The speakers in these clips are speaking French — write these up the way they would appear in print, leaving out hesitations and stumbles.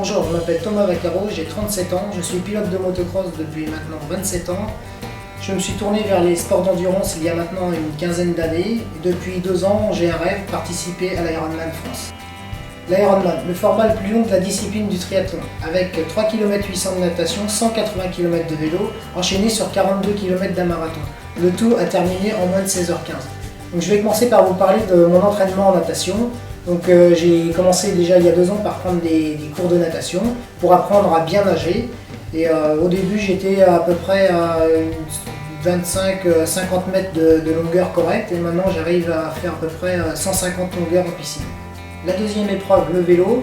Bonjour, je m'appelle Thomas Vaccaro, j'ai 37 ans, je suis pilote de motocross depuis maintenant 27 ans. Je me suis tourné vers les sports d'endurance il y a maintenant une quinzaine d'années et depuis 2 ans j'ai un rêve, participer à l'Ironman France. L'Ironman, le format le plus long de la discipline du triathlon, avec 3 km 800 de natation, 180 km de vélo, enchaîné sur 42 km d'un marathon. Le tout a terminé en moins de 16h15. Donc, je vais commencer par vous parler de mon entraînement en natation. J'ai commencé déjà il y a 2 ans par prendre des cours de natation pour apprendre à bien nager. Et au début j'étais à peu près à 25-50 mètres de longueur correcte et maintenant j'arrive à faire à peu près 150 longueurs en piscine. La deuxième épreuve, le vélo,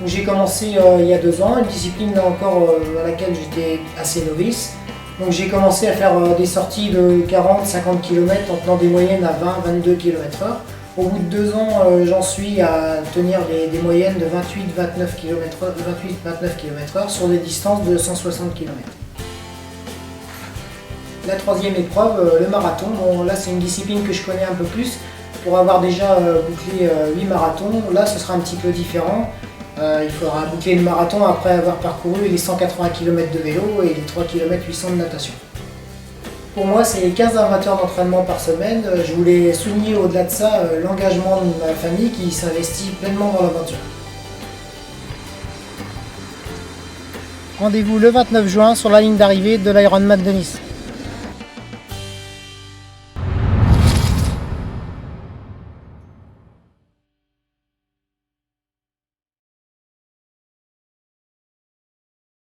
où j'ai commencé il y a 2 ans, une discipline là encore à laquelle j'étais assez novice. Donc j'ai commencé à faire des sorties de 40-50 km en tenant des moyennes à 20-22 km/h. Au bout de 2 ans, j'en suis à tenir des moyennes de 28-29 km/h sur des distances de 160 km. La troisième épreuve, le marathon. Bon, là c'est une discipline que je connais un peu plus. Pour avoir déjà bouclé 8 marathons, là ce sera un petit peu différent. Il faudra boucler le marathon après avoir parcouru les 180 km de vélo et les 3 km 800 de natation. Pour moi, c'est 15 à 20 heures d'entraînement par semaine. Je voulais souligner au-delà de ça l'engagement de ma famille qui s'investit pleinement dans l'aventure. Rendez-vous le 29 juin sur la ligne d'arrivée de l'Ironman de Nice.